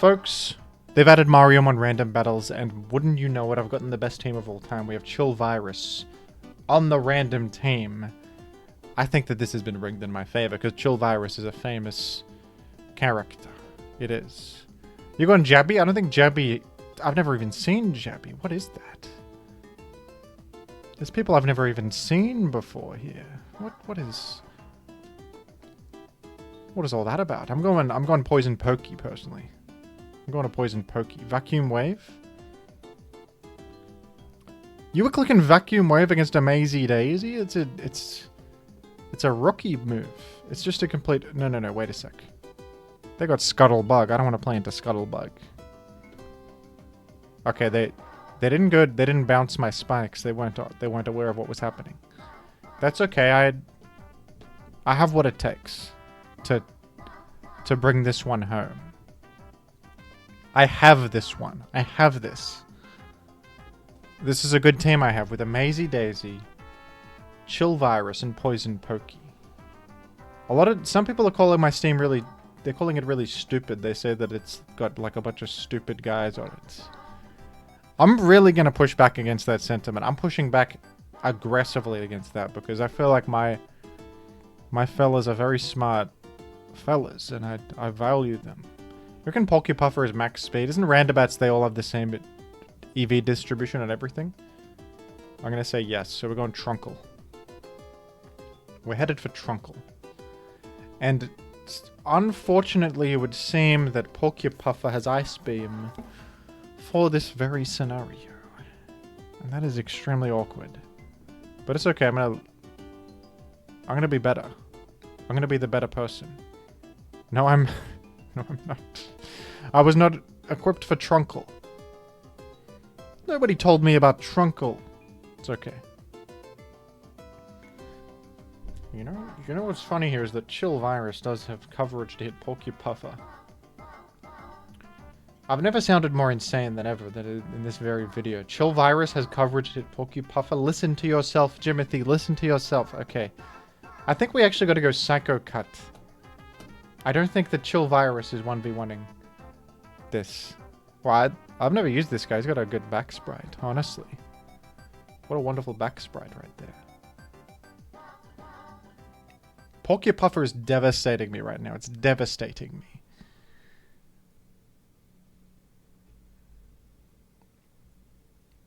Folks, they've added MarioMon random battles, and wouldn't you know it, I've gotten the best team of all time. We have Chill Virus on the random team. I think that this has been rigged in my favor, because Chill Virus is a famous character. It is. You going Jabby? I don't think Jabby... I've never even seen Jabby. What is that? There's people I've never even seen before here. What is all that about? I'm going Poison Pokey, personally. I'm going to Poison Pokey. Vacuum Wave? You were clicking Vacuum Wave against a Mazy Daisy? It's a rookie move. It's just a complete... No, wait a sec. They got Scuttlebug. I don't want to play into Scuttlebug. Okay, they didn't go... They didn't bounce my spikes. They weren't aware of what was happening. That's okay. I have what it takes to bring this one home. I have this one. I have this. This is a good team I have with a Mazy Daisy, Chill Virus, and Poison Pokey. Some people are calling my Steam really... They're calling it really stupid. They say that it's got like a bunch of stupid guys on it. I'm really going to push back against that sentiment. I'm pushing back aggressively against that because I feel like my fellas are very smart fellas and I value them. You reckon Pokepuffer is max speed? Isn't Randabats, they all have the same EV distribution and everything? I'm going to say yes. So we're going Trunkle. We're headed for Trunkle. And unfortunately, it would seem that Pokepuffer has Ice Beam for this very scenario. And that is extremely awkward. But it's okay. I'm gonna be better. I'm gonna be the better person. No, I'm not. I was not equipped for Trunkle. Nobody told me about Trunkle. It's okay. You know what's funny here is that Chill Virus does have coverage to hit Pokepuffer. I've never sounded more insane than ever in this very video. Chill Virus has coverage to hit Pokepuffer. Listen to yourself, Jimothy. Listen to yourself. Okay. I think we actually got to go Psycho Cut. I don't think that Chill Virus is 1v1ing this. Well, I've never used this guy. He's got a good back sprite, honestly. What a wonderful back sprite right there. Pokepuffer is devastating me right now. It's devastating me.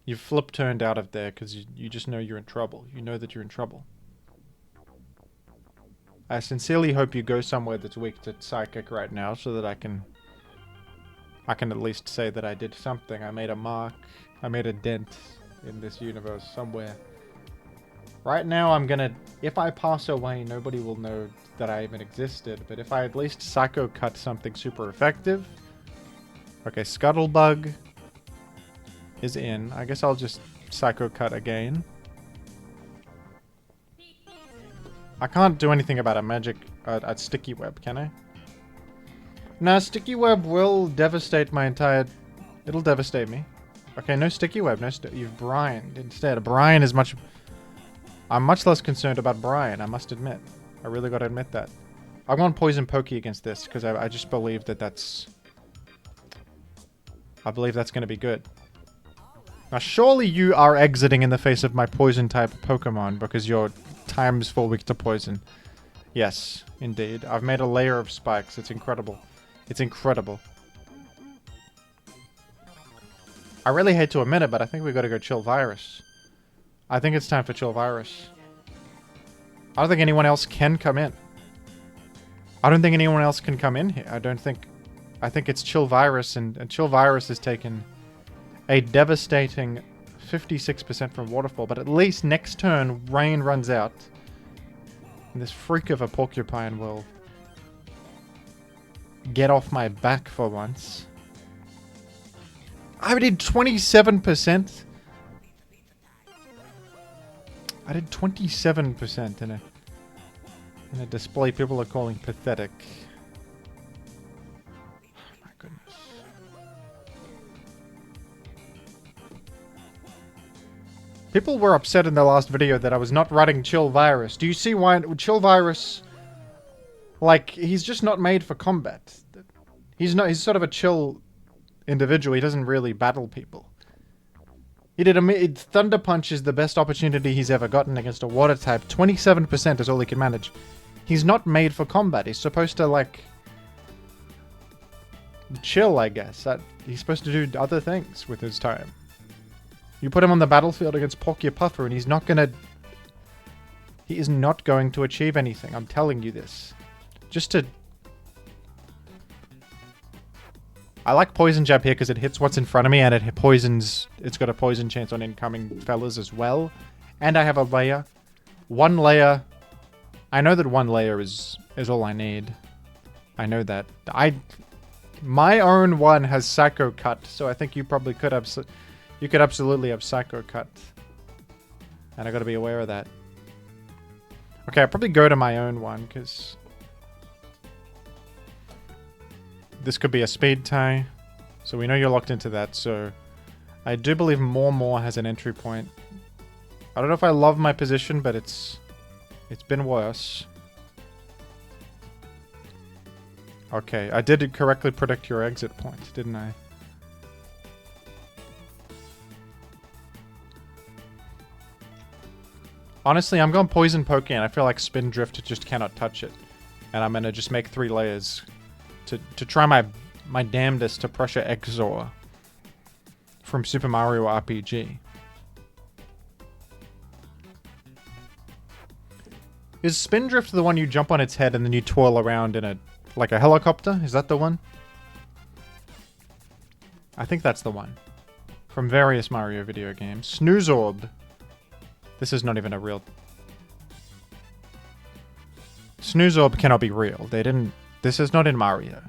You've flip-turned out of there because you just know you're in trouble. You know that you're in trouble. I sincerely hope you go somewhere that's weak to Psychic right now so that I can at least say that I did something. I made a mark. I made a dent in this universe somewhere. Right now, I'm gonna... If I pass away, nobody will know that I even existed. But if I at least Psycho Cut something super effective... Okay, Scuttlebug is in. I guess I'll just Psycho Cut again. I can't do anything about a magic... a Sticky Web, can I? Nah, Sticky Web will devastate my entire... It'll devastate me. Okay, no Sticky Web. You've Brined instead. Brine is much... I'm much less concerned about Brian, I must admit. I really gotta admit that. I'm going Poison Pokey against this, because I just believe that that's... I believe that's gonna be good. Now, surely you are exiting in the face of my Poison-type Pokemon, because your time's 4 weak to Poison. Yes, indeed. I've made a layer of spikes. It's incredible. It's incredible. I really hate to admit it, but I think we gotta go Chill Virus. I think it's time for Chill Virus. I don't think anyone else can come in. I don't think anyone else can come in here. I think it's Chill Virus, and Chill Virus has taken a devastating 56% from Waterfall, but at least next turn, Rain runs out. And this freak of a Porcupine will get off my back for once. I did 27%. I did 27% in a display people are calling pathetic. Oh my goodness. People were upset in the last video that I was not running Chill Virus. Do you see why Chill Virus... Like, he's just not made for combat. He's sort of a chill individual. He doesn't really battle people. He did a Thunder Punch is the best opportunity he's ever gotten against a water type. 27% is all he can manage. He's not made for combat. He's supposed to, like, chill, I guess. He's supposed to do other things with his time. You put him on the battlefield against Pokeapuffer and he's not gonna... He is not going to achieve anything. I'm telling you this. Just to... I like Poison Jab here because it hits what's in front of me and it poisons... It's got a poison chance on incoming fellas as well. And I have a layer. One layer... I know that one layer is all I need. I know that. My own one has Psycho Cut, so I think you probably could have... You could absolutely have Psycho Cut. And I gotta be aware of that. Okay, I'll probably go to my own one, because... This could be a speed tie. So we know you're locked into that, so... I do believe More has an entry point. I don't know if I love my position, but it's been worse. Okay, I did correctly predict your exit point, didn't I? Honestly, I'm going Poison Poke and I feel like Spin Drift just cannot touch it. And I'm gonna just make 3 layers to try my damnedest to pressure Exor from Super Mario RPG. Is Spin Drift the one you jump on its head and then you twirl around in a like a helicopter? Is that the one? I think that's the one. From various Mario video games. Snoozorb. This is not even a real... Snoozorb cannot be real. They didn't... This is not in Mario.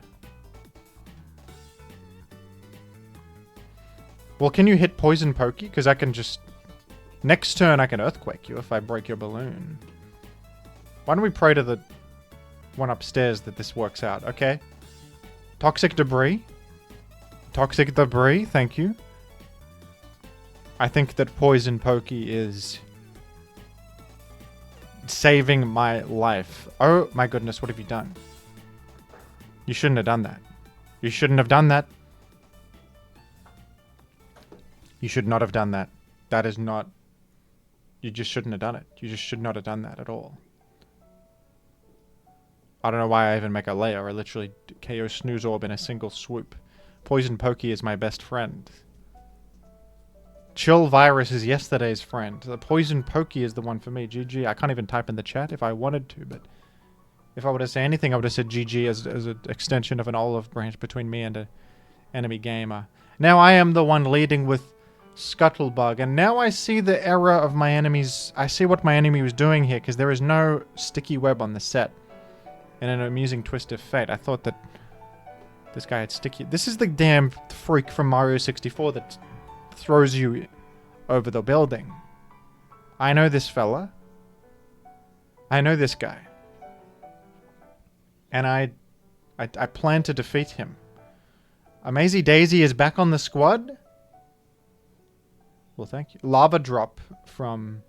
Well, can you hit Poison Poke? Because I can just... Next turn I can Earthquake you if I break your balloon. Why don't we pray to the one upstairs that this works out, okay? Toxic Debris. Toxic Debris, thank you. I think that Poison Poke is... saving my life. Oh my goodness, what have you done? You shouldn't have done that. You shouldn't have done that. You should not have done that. That is not... You just shouldn't have done it. You just should not have done that at all. I don't know why I even make a layer. I literally KO Snoozorb in a single swoop. Poison Poke is my best friend. Chill Virus is yesterday's friend. The Poison Poke is the one for me. GG. I can't even type in the chat if I wanted to, but if I were to say anything, I would have said GG as an extension of an olive branch between me and an enemy gamer. Now I am the one leading with Scuttlebug, and now I see the error of my enemies. I see what my enemy was doing here, because there is no sticky web on the set. In an amusing twist of fate, I thought that this guy had sticky... This is the damn freak from Mario 64 that throws you over the building. I know this fella. I know this guy. And I plan to defeat him. Amazy Daisy is back on the squad? Well, thank you. Lava Drop from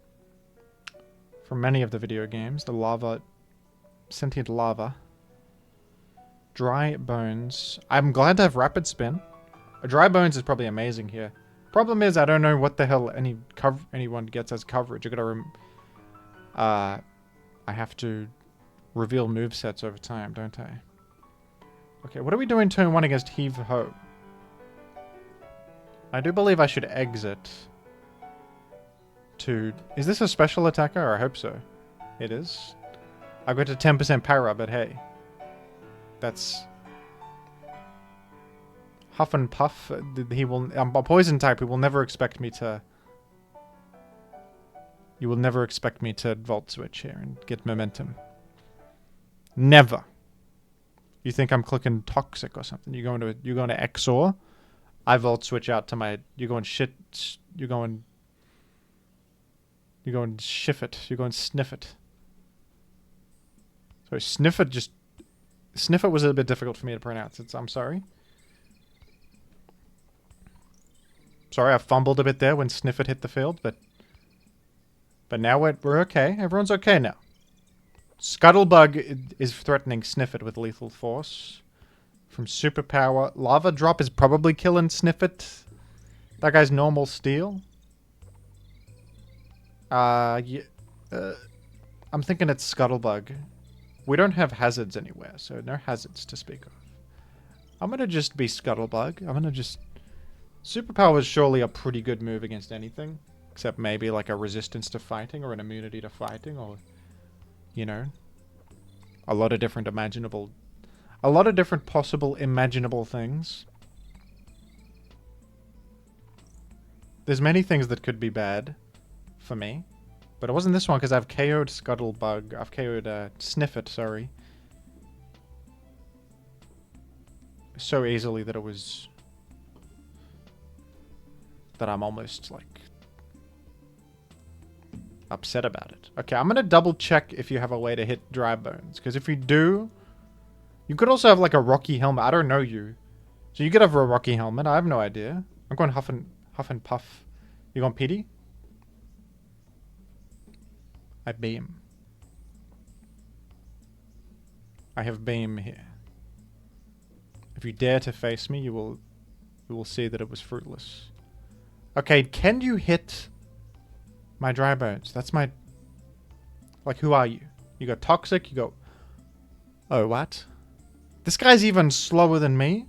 many of the video games. The lava... Sentient Lava. Dry Bones. I'm glad to have Rapid Spin. Dry Bones is probably amazing here. Problem is, I don't know what the hell anyone gets as coverage. I have to reveal movesets over time, don't I? Okay, what are we doing turn 1 against Heave-Ho? I do believe I should exit to... Is this a special attacker? I hope so. It is. I got to 10% para, but hey. That's... Huff and Puff. He will... I'm a poison type. He will never expect me to... You will never expect me to Volt Switch here and get momentum. Never. You think I'm clicking Toxic or something? You're going to Exor? I Volt Switch out to my... You're going shit... You're going shiff it. You're going sniff it. Sorry, sniff it just... Sniff it was a bit difficult for me to pronounce. I'm sorry. Sorry, I fumbled a bit there when Sniff it hit the field, but now we're okay. Everyone's okay now. Scuttlebug is threatening Sniff it with lethal force. from Superpower. Lava Drop is probably killing Sniffit. That guy's normal steel. Yeah, I'm thinking it's Scuttlebug. We don't have hazards anywhere, so no hazards to speak of. I'm gonna just be Scuttlebug. I'm gonna just... Superpower is surely a pretty good move against anything. Except maybe like a resistance to fighting or an immunity to fighting or... You know... A lot of different imaginable... A lot of different possible imaginable things. There's many things that could be bad for me. But it wasn't this one because I've KO'd Scuttlebug. I've KO'd Sniffit, sorry. So easily that it was... That I'm almost like... upset about it. Okay, I'm gonna double check if you have a way to hit dry bones. Because if you do... You could also have like a rocky helmet. I don't know you. So you could have a rocky helmet. I have no idea. I'm going huff and puff. You going PD? I beam. I have beam here. If you dare to face me, you will see that it was fruitless. Okay, can you hit my dry bones? That's my... Like, who are you? You go toxic, you go... Oh, what? This guy's even slower than me?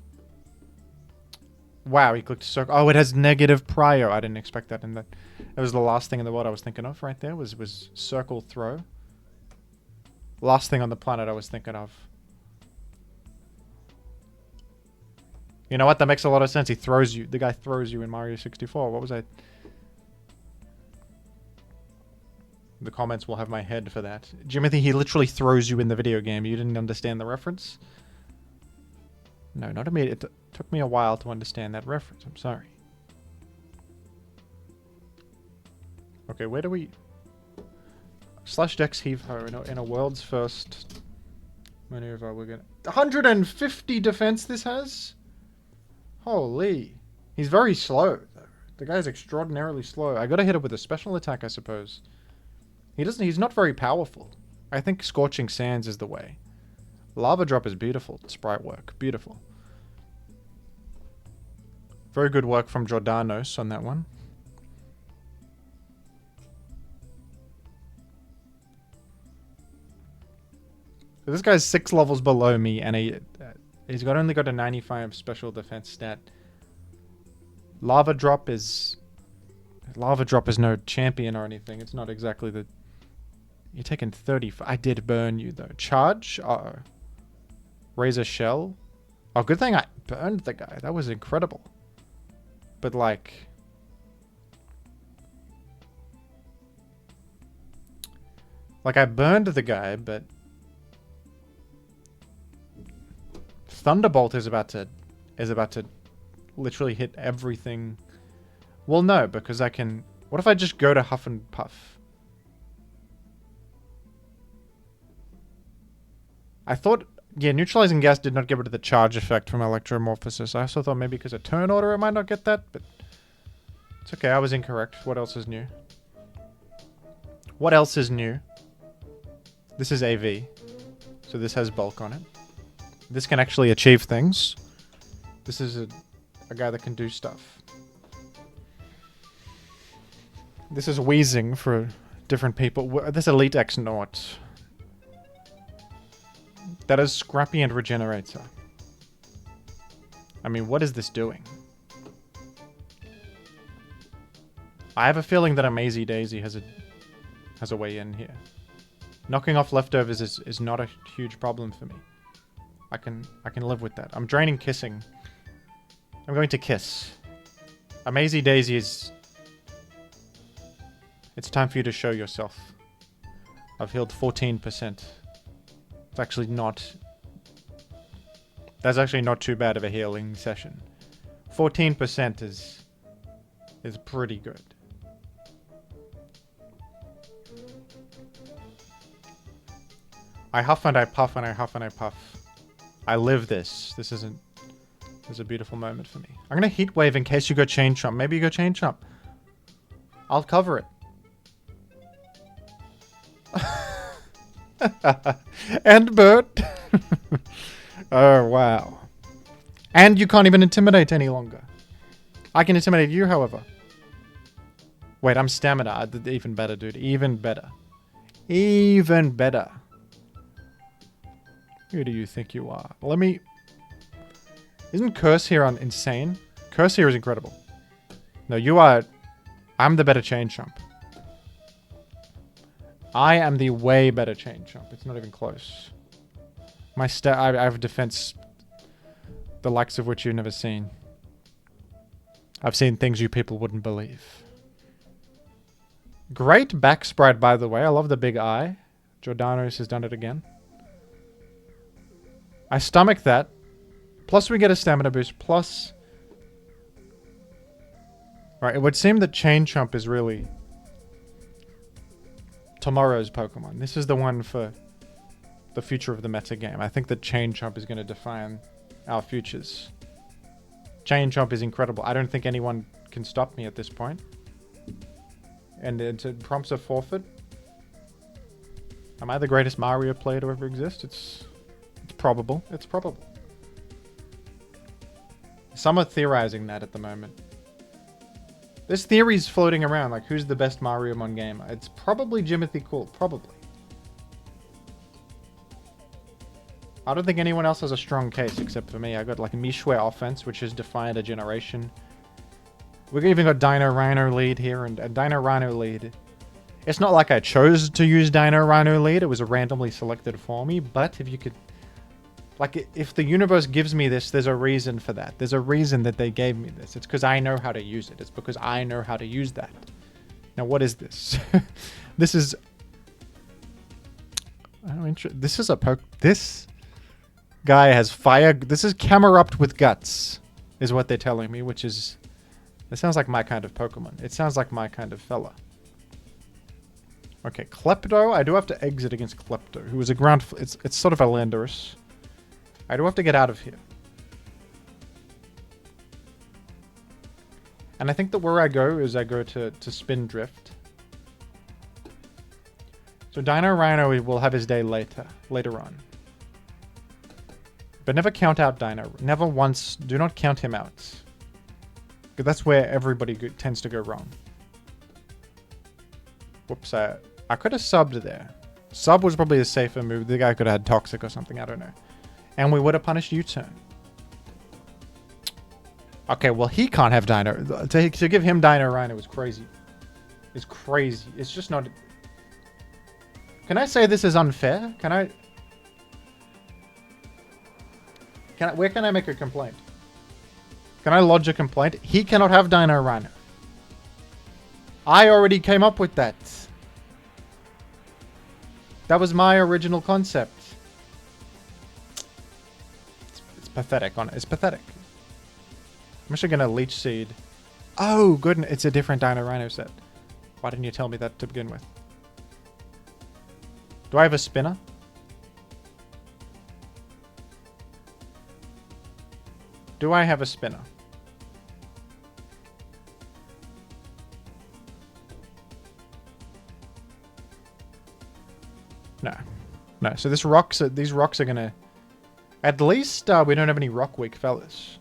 Wow, he clicked circle. Oh, it has negative prio. I didn't expect that in that. That was the last thing in the world I was thinking of right there, was circle throw. Last thing on the planet I was thinking of. You know what? That makes a lot of sense. He throws you. The guy throws you in Mario 64. What was I... The comments will have my head for that. Jimothy, he literally throws you in the video game. You didn't understand the reference? No, not immediately. It took me a while to understand that reference. I'm sorry. Okay, where do we... Slash Dex Heave-Ho in a world's first maneuver. We're gonna... 150 defense this has? Holy. He's very slow. The guy's extraordinarily slow. I gotta hit it with a special attack, I suppose. He's not very powerful. I think Scorching Sands is the way. Lava Drop is beautiful. Sprite work. Beautiful. Very good work from Jordanos on that one. So this guy's 6 levels below me, and he's only got a 95 special defense stat. Lava Drop is no champion or anything. It's not exactly the... You're taking 30. I did burn you, though. Charge? Uh-oh. Razor Shell? Oh, good thing I burned the guy. That was incredible. But, like... Like, I burned the guy, but... Thunderbolt is about to literally hit everything. Well, no, because I can... What if I just go to Huff and Puff? I thought... Yeah, Neutralizing Gas did not get rid of the charge effect from Electromorphosis. I also thought maybe because of turn order it might not get that, but... It's okay, I was incorrect. What else is new? What else is new? This is AV. So this has bulk on it. This can actually achieve things. This is a guy that can do stuff. This is wheezing for different people. This Elite X Naught. That is Scrappy and Regenerator. I mean, what is this doing? I have a feeling that Amazy Daisy has a way in here. Knocking off leftovers is not a huge problem for me. I can live with that. I'm draining Kissing. I'm going to Kiss. Amazy Daisy is... It's time for you to show yourself. I've healed 14%. It's actually not... That's actually not too bad of a healing session. 14% is pretty good. I huff and I puff and I huff and I puff. I live this. This is a beautiful moment for me. I'm gonna Heat Wave in case you go Chain Chomp. Maybe you go Chain Chomp. I'll cover it. And Bert. Oh, wow. And you can't even intimidate any longer. I can intimidate you, however. Wait, I'm stamina. Even better, dude. Even better. Even better. Who do you think you are? Let me... Isn't Curse here on insane? Curse here is incredible. No, you are... I'm the better Chain Chomp. I am the way better Chain Chomp. It's not even close. My I have defense... the likes of which you've never seen. I've seen things you people wouldn't believe. Great back sprite, by the way. I love the big eye. Jordanos has done it again. I stomach that. Plus we get a stamina boost. Plus... Right, it would seem that Chain Chomp is really... tomorrow's Pokemon. This is the one for the future of the metagame. I think that Chain Chomp is going to define our futures. Chain Chomp is incredible. I don't think anyone can stop me at this point. And it prompts a forfeit. Am I the greatest Mario player to ever exist? It's probable. It's probable. Some are theorizing that at the moment. There's theories floating around, like who's the best MarioMon gamer. It's probably Jimothy Cool. Probably. I don't think anyone else has a strong case except for me. I got like a Mishwe offense, which has defined a generation. We've even got Dino Rhino lead here, and Dino Rhino lead. It's not like I chose to use Dino Rhino lead. It was a randomly selected for me, but if you could... Like, if the universe gives me this, there's a reason for that. There's a reason that they gave me this. It's because I know how to use it. It's because I know how to use that. Now, what is this? This is... This is a This guy has fire... This is Camerupt with guts, is what they're telling me, which is... It sounds like my kind of Pokemon. It sounds like my kind of fella. Okay, Klepto. I do have to exit against Klepto, who is a ground... It's sort of a Landorus. I do have to get out of here. And I think that where I go is I go to Spin Drift. So Dino Rhino will have his day later on. But never count out Dino. Never once. Do not count him out. Because that's where everybody tends to go wrong. Whoops, I could have subbed there. Sub was probably a safer move. The guy could have had Toxic or something, I don't know. And we would have punished U-turn. Okay, well he can't have Dino. To give him Dino Rhino is crazy. It's crazy. It's just not... Can I say this is unfair? Can I... Where can I make a complaint? Can I lodge a complaint? He cannot have Dino Rhino. I already came up with that. That was my original concept. It's pathetic. It's pathetic. I'm actually going to Leech Seed. Oh, goodness. It's a different Dino Rhino set. Why didn't you tell me that to begin with? Do I have a spinner? Do I have a spinner? No. No. So these rocks are gonna... At least we don't have any rock weak fellas.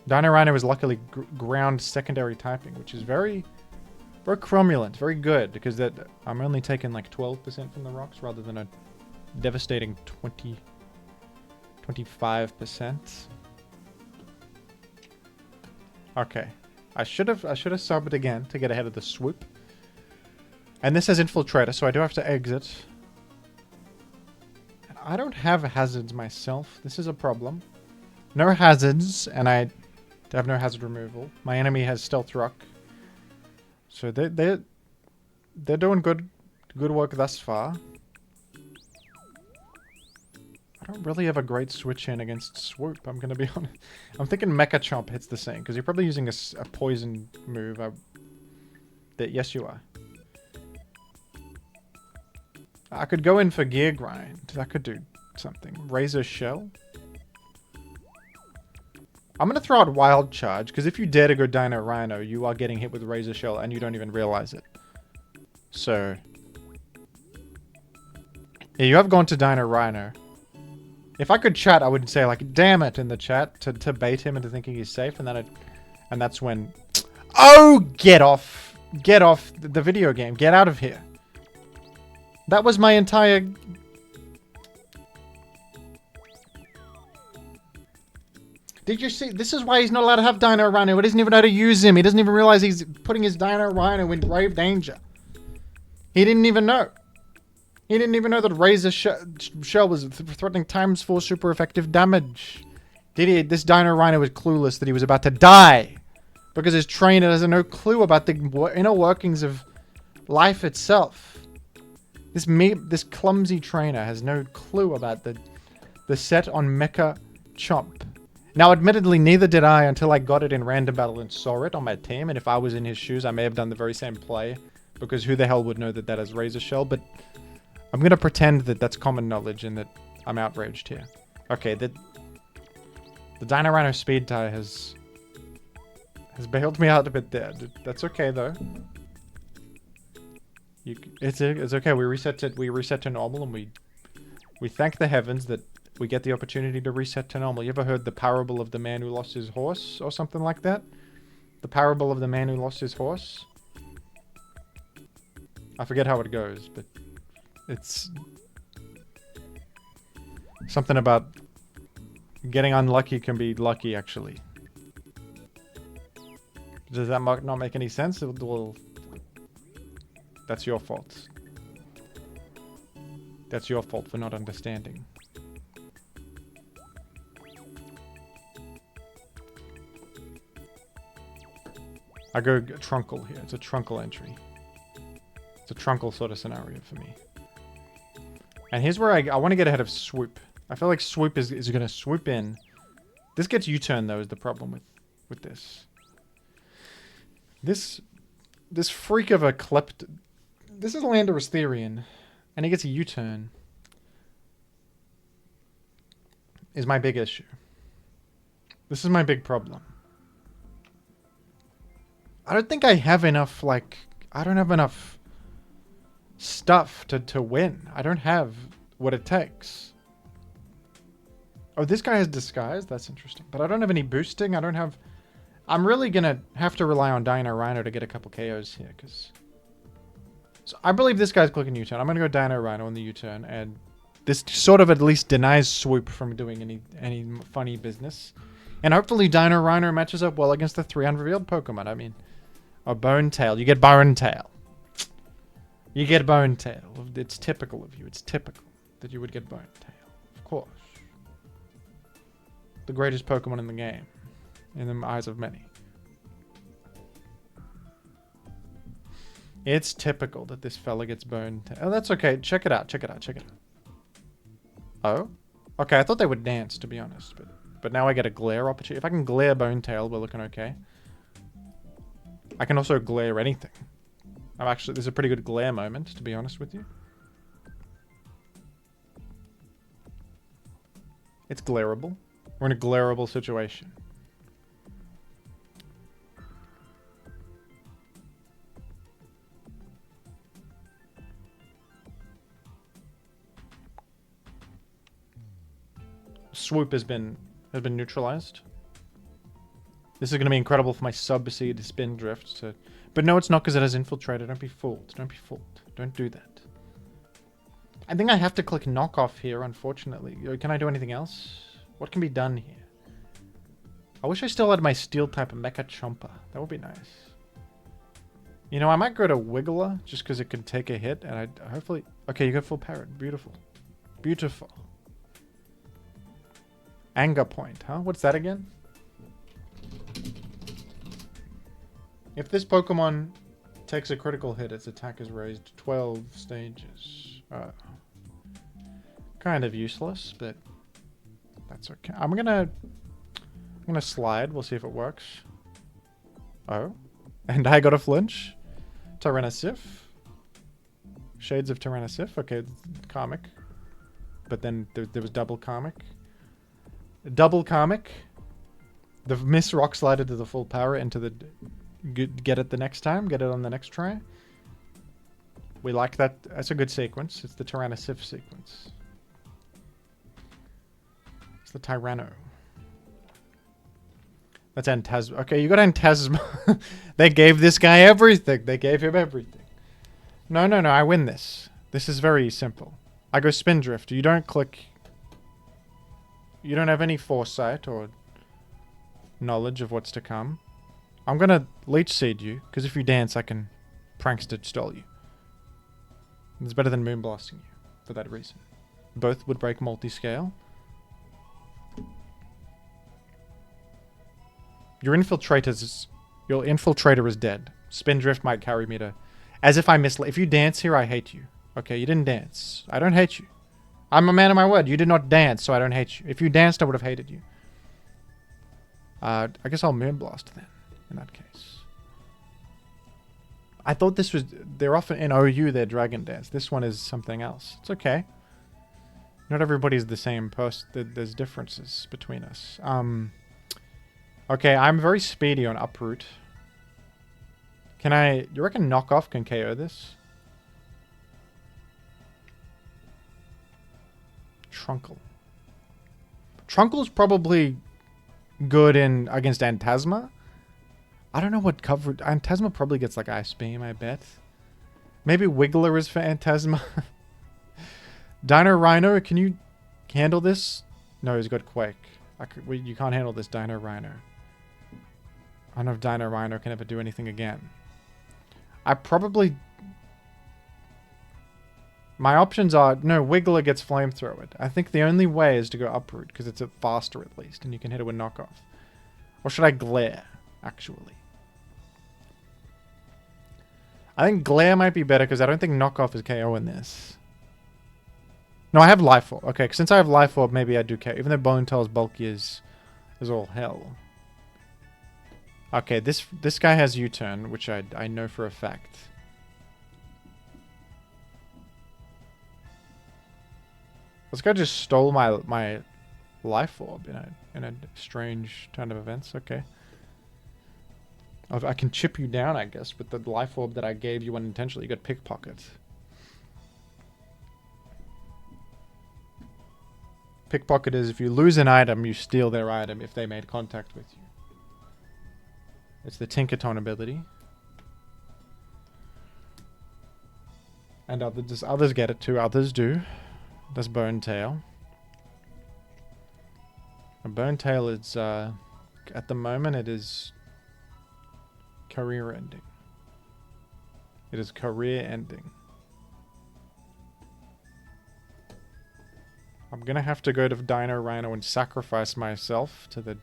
Dino Rhino is luckily ground secondary typing, which is very cromulent, very good, because that I'm only taking like 12% from the rocks rather than a devastating 25%. Okay. I should have subbed again to get ahead of the Swoop. And this has Infiltrator, so I do have to exit. And I don't have hazards myself. This is a problem. No hazards, and I have no hazard removal. My enemy has Stealth Rock. So they're doing good work thus far. I don't really have a great switch in against Swoop, I'm going to be honest. I'm thinking Mecha Chomp hits the same, because you're probably using a poison move. Yes, you are. I could go in for Gear Grind. That could do something. Razor Shell. I'm going to throw out Wild Charge, because if you dare to go Dino Rhino, you are getting hit with Razor Shell, and you don't even realize it. So... Yeah, you have gone to Dino Rhino. If I could chat, I would say like, damn it, in the chat to bait him into thinking he's safe, and then and that's when... Oh, get off. Get off the video game. Get out of here. That was my entire... Did you see? This is why he's not allowed to have Dino Rhino. He doesn't even know how to use him. He doesn't even realize he's putting his Dino Rhino in grave danger. He didn't even know. He didn't even know that Razor Shell was threatening ×4 super effective damage. This Dino Rhino was clueless that he was about to die. Because his trainer has no clue about the inner workings of life itself. This clumsy trainer has no clue about the set on Mecha Chomp. Now, admittedly, neither did I until I got it in random battle and saw it on my team. And if I was in his shoes, I may have done the very same play. Because who the hell would know that that is Razor Shell? But I'm going to pretend that that's common knowledge and that I'm outraged here. Okay, the Dino Rhino Speed Tie has bailed me out a bit there. That's okay, though. It's okay. We reset to normal, and we thank the heavens that we get the opportunity to reset to normal. You ever heard the parable of the man who lost his horse or something like that? The parable of the man who lost his horse? I forget how it goes, but it's something about getting unlucky can be lucky, actually. Does that not make any sense? Well, that's your fault. That's your fault for not understanding. I go Trunkle here. It's a Trunkle entry. It's a Trunkle sort of scenario for me. And here's where I want to get ahead of Swoop. I feel like Swoop is going to swoop in. This gets U-turn, though, is the problem with this. This freak of a Klept... This is Landorus Therian, and he gets a U-turn. Is my big issue. This is my big problem. I don't think I have enough, like... I don't have enough stuff to win. I don't have what it takes. Oh, this guy has Disguise? That's interesting. But I don't have any boosting. I don't have... I'm really going to have to rely on Dino Rhino to get a couple KOs here, because... So I believe this guy's clicking U-turn. I'm going to go Dino Rhino on the U-turn, and this sort of at least denies Swoop from doing any funny business. And hopefully Dino Rhino matches up well against the 3 unrevealed Pokemon. I mean... Or Bone Tail. You get Bone Tail. You get Bone Tail. It's typical of you. It's typical that you would get Bone Tail. Of course. The greatest Pokemon in the game. In the eyes of many. It's typical that this fella gets Bone Tail. Oh, that's okay. Check it out. Check it out. Check it out. Oh? Okay, I thought they would dance, to be honest. But now I get a glare opportunity. If I can glare Bone Tail, we're looking okay. I can also glare anything. This is a pretty good glare moment, to be honest with you. It's glareable. We're in a glareable situation. Swoop has been neutralized. This is going to be incredible for my Sub-Seed Spin Drift. But no, it's not, because it has Infiltrator. Don't be fooled. Don't be fooled. Don't do that. I think I have to click Knock Off here, unfortunately. Can I do anything else? What can be done here? I wish I still had my Steel-type Mecha Chomper. That would be nice. You know, I might go to Wiggler, just because it could take a hit, and I hopefully... Okay, you got full Parrot. Beautiful. Beautiful. Anger Point, huh? What's that again? If this Pokemon takes a critical hit, its attack is raised 12 stages. Kind of useless, but that's okay. I'm gonna slide. We'll see if it works. Oh, and I got a Flinch. Tyrannisif. Shades of Tyrannisif. Okay, Karmic. But then there was double Karmic. Double Karmic. The Miss Rock slided to the full power into the... Get it the next time. Get it on the next try. We like that. That's a good sequence. It's the Tyrannisif sequence. for Tyranno. That's Antasma. Okay, you got Antasma. They gave this guy everything. They gave him everything. No, no, no. I win this. This is very simple. I go Spindrift. You don't click. You don't have any foresight or knowledge of what's to come. I'm going to Leech Seed you, because if you dance, I can Prankster stall you. It's better than Moonblasting you, for that reason. Both would break multi-scale. Your infiltrator is dead. Spindrift might carry me to... As if I if you dance here, I hate you. Okay, you didn't dance. I don't hate you. I'm a man of my word. You did not dance, so I don't hate you. If you danced, I would have hated you. I guess I'll Moonblast then, in that case. I thought this was... They're often in OU, they're Dragon Dance. This one is something else. It's okay. Not everybody's the same person. There's differences between us. Okay, I'm very speedy on Uproot. Can I... You reckon Knockoff can KO this? Trunkle. Trunkle's probably good in against Antasma. I don't know what cover... Antasma probably gets like Ice Beam, I bet. Maybe Wiggler is for Antasma. Dino Rhino, can you handle this? No, he's got Quake. You can't handle this Dino Rhino. I don't know if Dino Rhino can ever do anything again. I probably... My options are... No, Wiggler gets Flamethrowered. I think the only way is to go Uproot, because it's faster at least, and you can hit it with Knockoff. Or should I Glare, actually? I think Glare might be better, because I don't think Knockoff is KO in this. No, I have Life Orb. Okay, since I have Life Orb, maybe I do KO. Even though Bone Tail's bulky is all hell. Okay, this guy has U-turn, which I know for a fact. This guy just stole my Life Orb in a strange turn of events. Okay. I can chip you down, I guess, with the Life Orb that I gave you unintentionally. You got Pickpocket. Pickpocket is if you lose an item, you steal their item if they made contact with you. It's the Tinkaton ability. And others get it too. Others do. That's Bone Tail. A Bone Tail is, at the moment, it is career ending. It is career ending. I'm gonna have to go to Dino Rhino and sacrifice myself to the...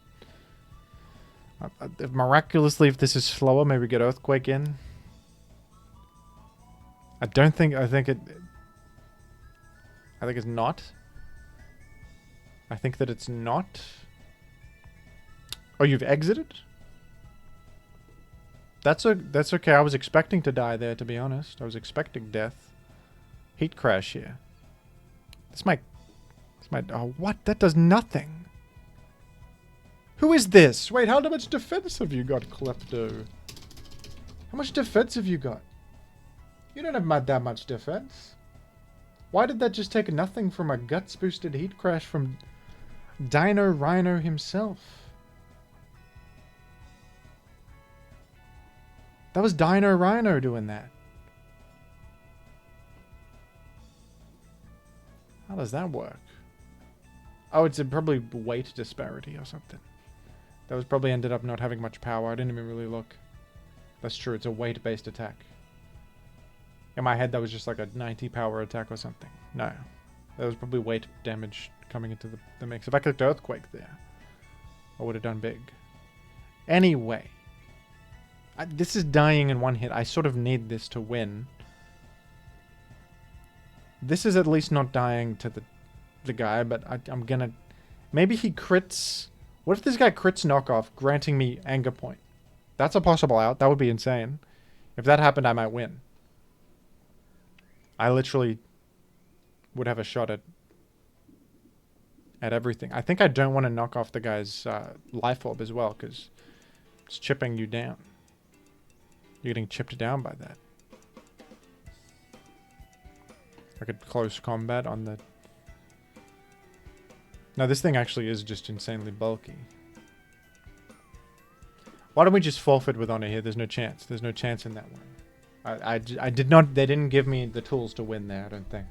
miraculously, if this is slower, maybe get Earthquake in. I think it's not. I think that it's not. Oh, you've exited? That's okay. I was expecting to die there, to be honest. I was expecting death. Heat Crash here. This might... Oh, what? That does nothing. Who is this? Wait, how much defense have you got, Klepto? How much defense have you got? You don't have that much defense. Why did that just take nothing from a guts-boosted Heat Crash from Dino Rhino himself? That was Dino Rhino doing that. How does that work? Oh, it's probably weight disparity or something. That was probably ended up not having much power. I didn't even really look. That's true. It's a weight-based attack. In my head, that was just like a 90 power attack or something. No. That was probably weight damage coming into the mix. If I clicked Earthquake there, I would have done big. Anyway. This is dying in one hit. I sort of need this to win. This is at least not dying to the guy, but I'm gonna... Maybe he crits... What if this guy crits Knockoff, granting me Anger Point? That's a possible out. That would be insane. If that happened, I might win. I literally would have a shot at everything. I think I don't want to knock off the guy's Life Orb as well, because it's chipping you down. You're getting chipped down by that. I could close combat on the... No, this thing actually is just insanely bulky. Why don't we just forfeit with honor here? There's no chance. There's no chance in that one. I did not... They didn't give me the tools to win there, I don't think.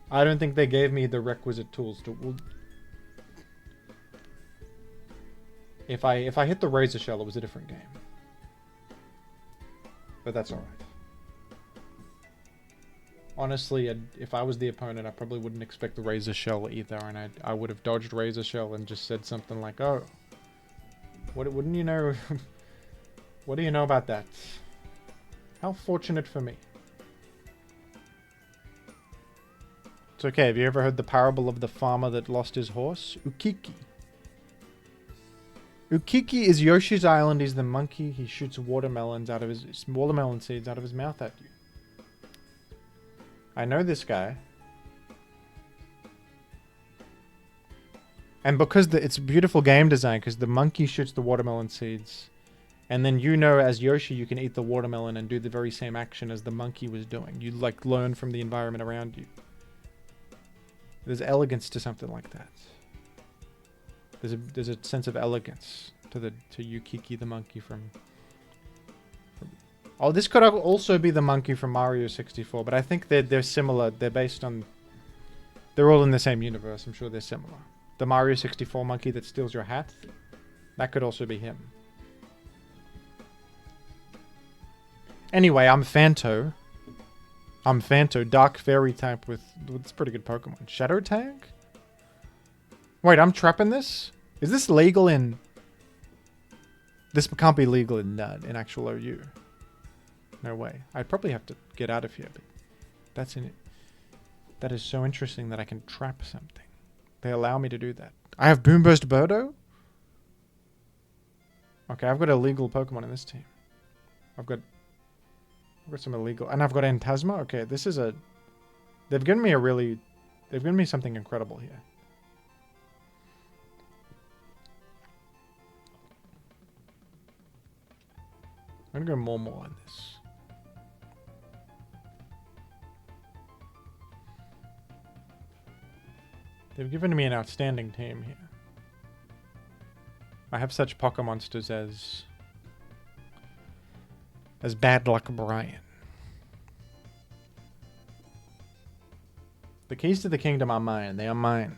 I don't think they gave me the requisite tools to... Well, if I hit the Razor Shell, it was a different game. But that's alright. Honestly, if I was the opponent, I probably wouldn't expect the Razor Shell either, and I would have dodged Razor Shell and just said something like, oh, wouldn't you know... What do you know about that? How fortunate for me. It's okay, have you ever heard the parable of the farmer that lost his horse? Ukiki. Ukiki is Yoshi's Island. He's the monkey. He shoots watermelon seeds out of his mouth at you. I know this guy. And because it's beautiful game design, because the monkey shoots the watermelon seeds, and then you know as Yoshi you can eat the watermelon and do the very same action as the monkey was doing. You like learn from the environment around you. There's elegance to something like that. There's a sense of elegance to Yukiki the monkey from... Oh, this could also be the monkey from Mario 64, but I think they're similar. They're based on... They're all in the same universe. I'm sure they're similar. The Mario 64 monkey that steals your hat, that could also be him. Anyway, I'm Phanto. Dark Fairy type with it's pretty good Pokemon. Shadow Tag? Wait, I'm trapping this? Is this legal in... This can't be legal in actual OU. No way. I'd probably have to get out of here, but that's in it. That is so interesting that I can trap something. They allow me to do that. I have Boom Burst Berto? Okay, I've got illegal Pokemon in this team. I've got some illegal... And I've got Antasma? Okay, this is a... They've given me a really... They've given me something incredible here. I'm gonna go more on this. They've given me an outstanding team here. I have such Poké Monsters as Bad Luck Brian. The keys to the kingdom are mine. They are mine.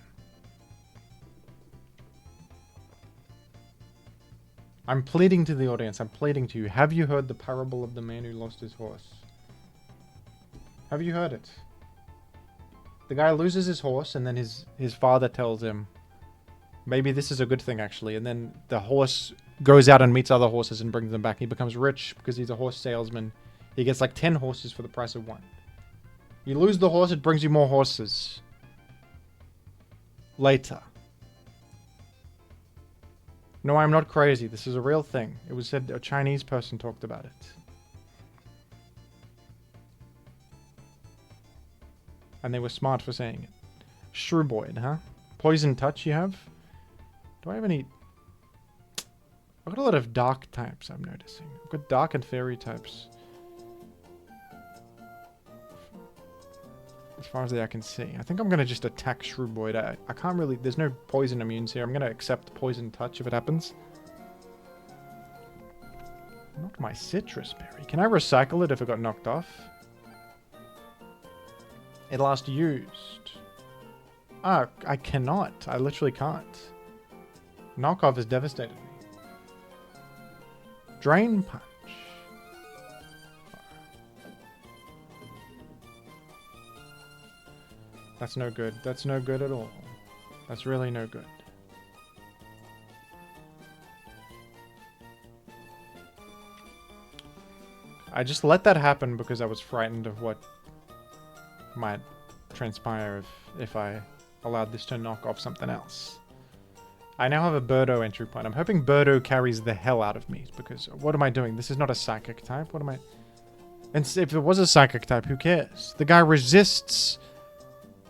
I'm pleading to the audience. I'm pleading to you. Have you heard the parable of the man who lost his horse? Have you heard it? The guy loses his horse, and then his father tells him, maybe this is a good thing, actually. And then the horse goes out and meets other horses and brings them back. He becomes rich because he's a horse salesman. He gets like 10 horses for the price of 1. You lose the horse, it brings you more horses. Later. No, I'm not crazy. This is a real thing. It was said a Chinese person talked about it. And they were smart for saying it. Shrooboid, huh? Poison Touch you have? Do I have any... I've got a lot of dark types, I'm noticing. I've got dark and fairy types. As far as the eye can see. I think I'm going to just attack Shrooboid. I can't really... There's no poison immunes here. I'm going to accept Poison Touch if it happens. Not my Citrus Berry. Can I recycle it if it got knocked off? It last used. Ah, I cannot. I literally can't. Knockoff has devastated me. Drain Punch. That's no good. That's no good at all. That's really no good. I just let that happen because I was frightened of what might transpire if I allowed this to knock off something else. I now have a Berto entry point. I'm hoping Berto carries the hell out of me because what am I doing? This is not a psychic type. What am I... And if it was a psychic type, who cares? The guy resists...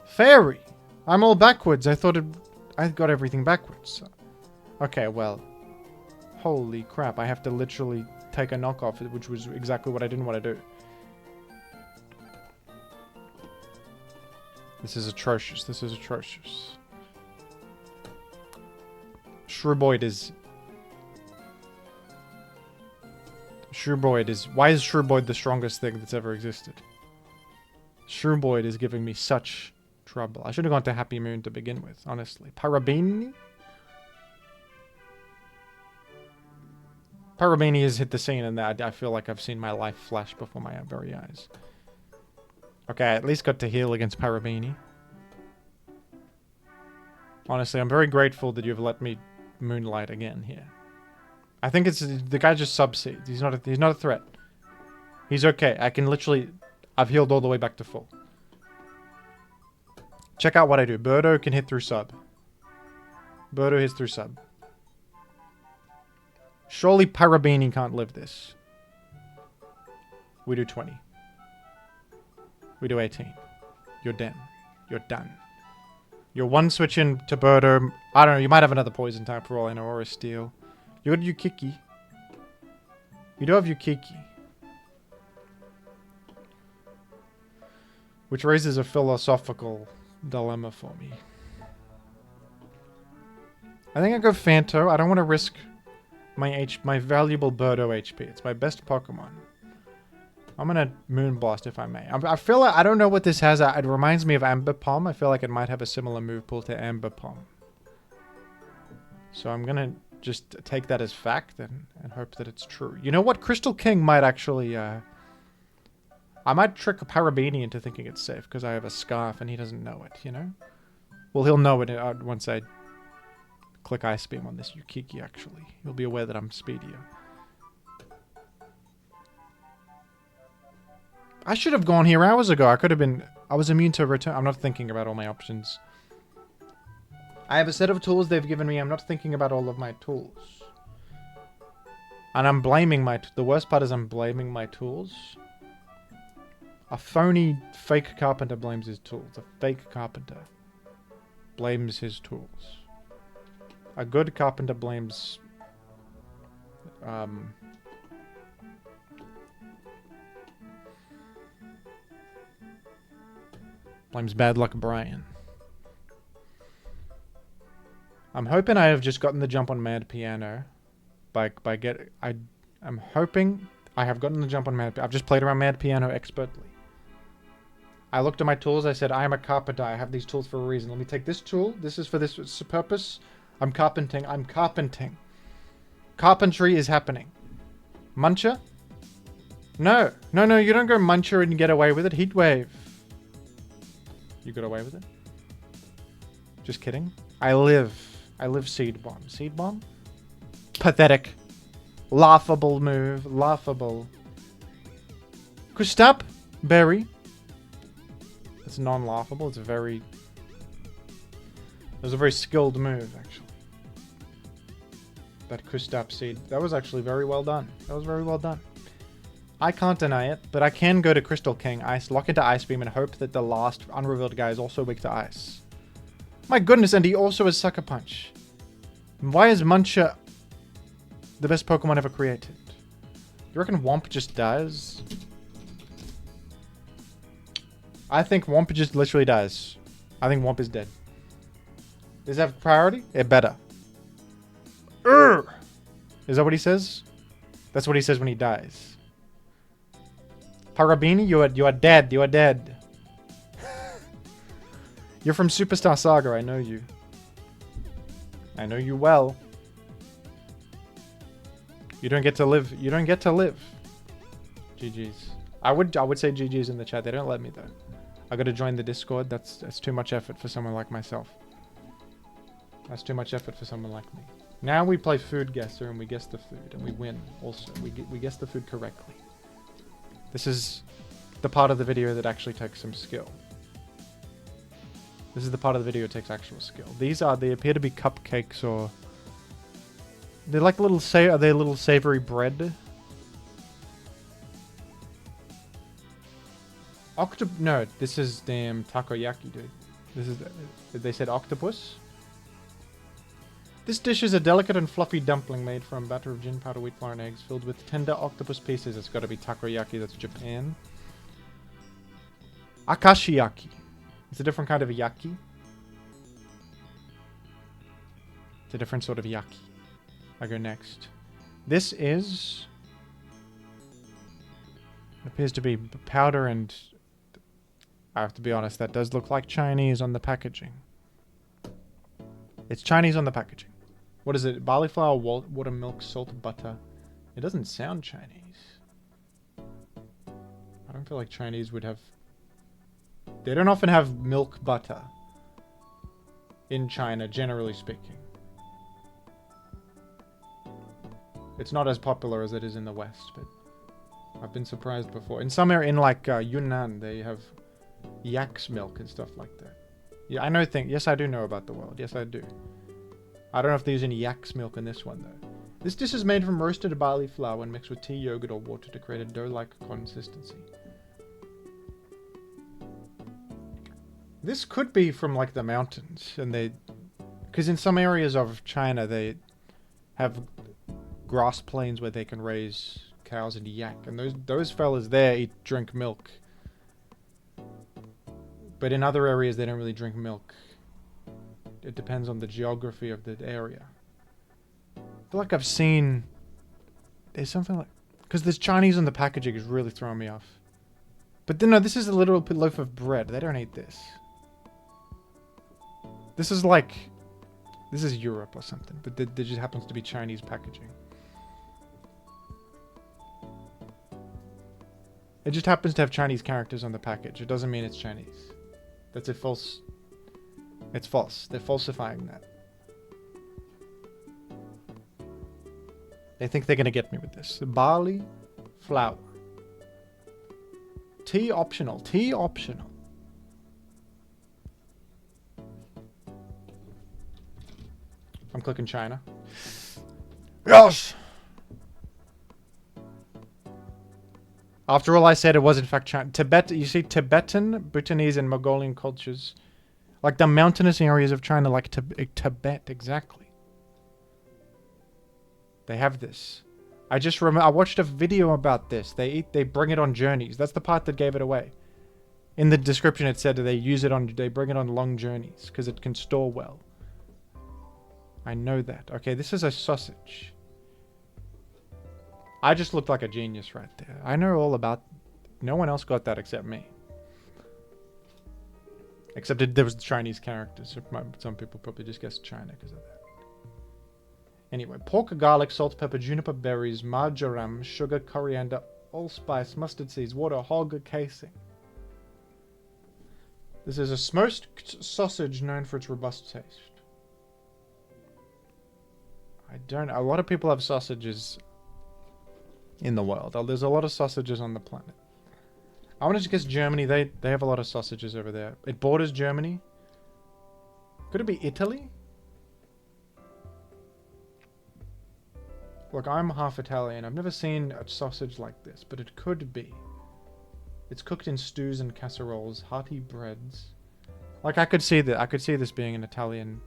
Fairy! I'm all backwards. I thought I got everything backwards. Okay, well. Holy crap. I have to literally take a knockoff, which was exactly what I didn't want to do. This is atrocious. This is atrocious. Shrooboid is... Shrooboid is... Why is Shrooboid the strongest thing that's ever existed? Shrooboid is giving me such trouble. I should have gone to Happy Moon to begin with, honestly. Parabini? Parabini has hit the scene and that I feel like I've seen my life flash before my very eyes. Okay, I at least got to heal against Parabini. Honestly, I'm very grateful that you've let me moonlight again here. I think it's the guy just subseeds. He's not a threat. He's okay. I can literally... I've healed all the way back to full. Check out what I do. Berto can hit through sub. Berto hits through sub. Surely Parabini can't live this. We do 20. We do 18. You're done. You're done. You're one switch in to Berto. I don't know. You might have another poison type for all I know, or a steel. You got Yukiki. You do have Yukiki. Which raises a philosophical dilemma for me. I think I go Phanto. I don't want to risk my valuable Berto HP. It's my best Pokemon. I'm gonna Moonblast if I may. I feel like, I don't know what this has. It reminds me of Ambipom. I feel like it might have a similar move pool to Ambipom. So I'm gonna just take that as fact and hope that it's true. You know what? Crystal King might actually... I might trick a Parabini into thinking it's safe because I have a Scarf and he doesn't know it, you know? Well, he'll know it once I click Ice Beam on this Yukiki, actually. He'll be aware that I'm speedier. I should have gone here hours ago. I could have been... I was immune to return. I'm not thinking about all my options. I have a set of tools they've given me. I'm not thinking about all of my tools. And I'm blaming my... The worst part is I'm blaming my tools. A phony fake carpenter blames his tools. A fake carpenter blames his tools. A good carpenter blames... blames bad luck Brian. I'm hoping I have just gotten the jump on Mad Piano. I'm hoping I have gotten the jump on Mad Piano. I've just played around Mad Piano expertly. I looked at my tools. I said, I am a carpenter. I have these tools for a reason. Let me take this tool. This is for this purpose. I'm carpenting. I'm carpenting. Carpentry is happening. Muncher? No. No, no, you don't go Muncher and get away with it. Heat Wave. You got away with it? Just kidding. I live Seed Bomb. Seed Bomb? Pathetic. Laughable move. Laughable. Kristaps? Berry. It's non-laughable. It's a very... It was a very skilled move, actually. That Kristaps seed. That was actually very well done. That was very well done. I can't deny it, but I can go to Crystal King, Ice, lock into Ice Beam, and hope that the last unrevealed guy is also weak to Ice. My goodness, and he also has Sucker Punch. Why is Muncher the best Pokemon ever created? You reckon Womp just dies? I think Womp just literally dies. I think Womp is dead. Does it have priority? It better. Urgh! Is that what he says? That's what he says when he dies. Parabini, you are dead. You are dead. You're from Superstar Saga. I know you. I know you well. You don't get to live. You don't get to live. GG's. I would say GG's in the chat. They don't let me though. I gotta join the Discord. That's too much effort for someone like myself. That's too much effort for someone like me. Now we play Food Guesser and we guess the food and we win. Also, we guess the food correctly. This is the part of the video that actually takes some skill. This is the part of the video that takes actual skill. They appear to be cupcakes or... They're like little are they little savory bread? No, this is damn takoyaki, dude. This is... They said octopus? This dish is a delicate and fluffy dumpling made from batter of gin powder, wheat flour, and eggs, filled with tender octopus pieces. It's got to be takoyaki. That's Japan. Akashiyaki. It's a different kind of yaki. It's a different sort of yucky. I go next. This is... appears to be powder and... I have to be honest, that does look like Chinese on the packaging. It's Chinese on the packaging. What is it? Barley flour, water, milk, salt, butter. It doesn't sound Chinese. I don't feel like Chinese would have... They don't often have milk butter in China, generally speaking. It's not as popular as it is in the West, but I've been surprised before. In some area, in like Yunnan, they have yak's milk and stuff like that. Yeah, I know things. Yes, I do know about the world. Yes, I do. I don't know if they use any yak's milk in this one, though. This dish is made from roasted barley flour and mixed with tea, yogurt, or water to create a dough-like consistency. This could be from, like, the mountains, and they... Because in some areas of China, they have grass plains where they can raise cows and yak, and those fellas there drink milk. But in other areas, they don't really drink milk. It depends on the geography of the area. I feel like I've seen... There's something like... Because there's Chinese on the packaging is really throwing me off. But no, this is a literal loaf of bread. They don't eat this. This is like... This is Europe or something. But there just happens to be Chinese packaging. It just happens to have Chinese characters on the package. It doesn't mean it's Chinese. That's a false... It's false. They're falsifying that. They think they're going to get me with this. Barley, flour. Tea optional. Tea optional. I'm clicking China. Yes! After all I said, it was in fact China. Tibet, you see Tibetan, Bhutanese, and Mongolian cultures. Like the mountainous areas of China, like Tibet, exactly. They have this. I just remember, I watched a video about this. They bring it on journeys. That's the part that gave it away. In the description it said that they bring it on long journeys, because it can store well. I know that. Okay, this is a sausage. I just looked like a genius right there. I know all about... No one else got that except me. Except there was Chinese characters. Some people probably just guessed China because of that. Anyway, pork, garlic, salt, pepper, juniper berries, marjoram, sugar, coriander, allspice, mustard seeds, water, hog casing. This is a smoked sausage known for its robust taste. I don't... A lot of people have sausages in the world. There's a lot of sausages on the planet. I want to just guess Germany. They have a lot of sausages over there. It borders Germany. Could it be Italy? Look, I'm half Italian. I've never seen a sausage like this, but it could be. It's cooked in stews and casseroles, hearty breads. Like I could see that. I could see this being an Italian.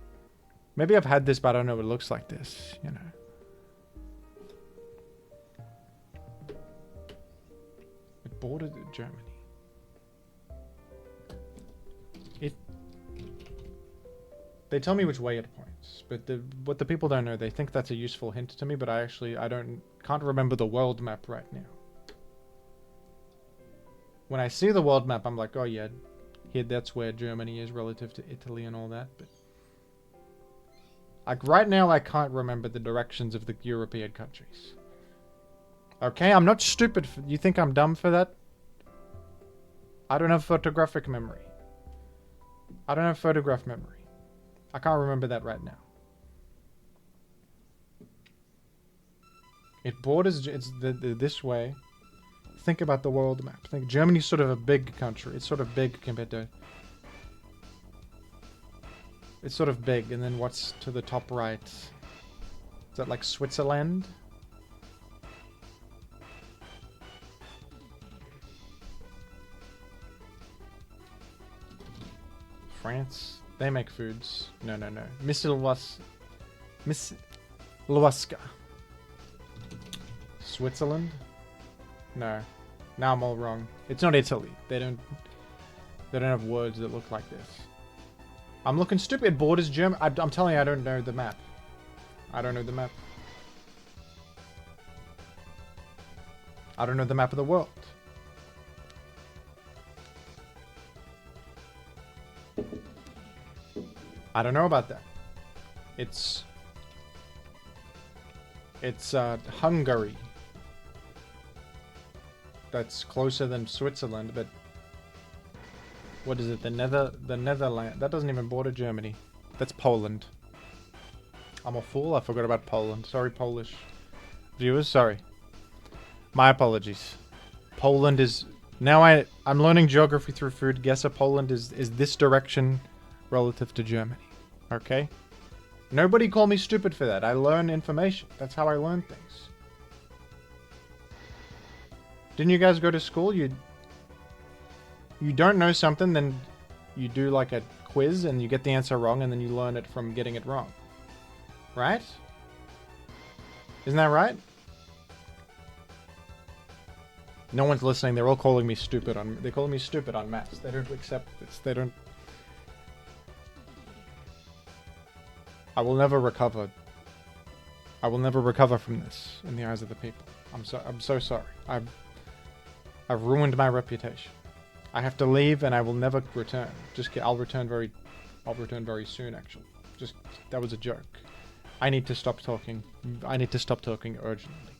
Maybe I've had this, but I don't know what it looks like this. You know. It bordered Germany. They tell me which way it points, but what the people don't know, they think that's a useful hint to me, but I can't remember the world map right now. When I see the world map, I'm like, oh yeah, here that's where Germany is relative to Italy and all that, but like right now I can't remember the directions of the European countries. Okay, I'm not stupid. You think I'm dumb for that? I don't have photographic memory. I don't have photograph memory. I can't remember that right now. It borders... It's this way. Think about the world map. Think Germany's sort of a big country. It's sort of big compared to... It's sort of big. And then what's to the top right? Is that like Switzerland? France? They make foods. No. Miss Luaska. Switzerland? No. Now I'm all wrong. It's not Italy. They don't have words that look like this. I'm looking stupid. Borders Germany. I'm telling you, I don't know the map. I don't know the map. I don't know the map of the world. I don't know about that. It's Hungary. That's closer than Switzerland, but what is it? The Netherlands. That doesn't even border Germany. That's Poland. I'm a fool. I forgot about Poland. Sorry, Polish viewers. Sorry. My apologies. Poland is now. I'm learning geography through food. Guess a Poland is this direction relative to Germany. Okay. Nobody call me stupid for that. I learn information. That's how I learn things. Didn't you guys go to school? You don't know something, then you do like a quiz and you get the answer wrong, and then you learn it from getting it wrong. Right? Isn't that right? No one's listening. They're all calling me stupid on. They're calling me stupid on maths. They don't accept this. They don't. I will never recover. I will never recover from this in the eyes of the people. I'm so sorry. I've ruined my reputation. I have to leave, and I will never return. I'll return very soon. Actually, that was a joke. I need to stop talking. I need to stop talking urgently.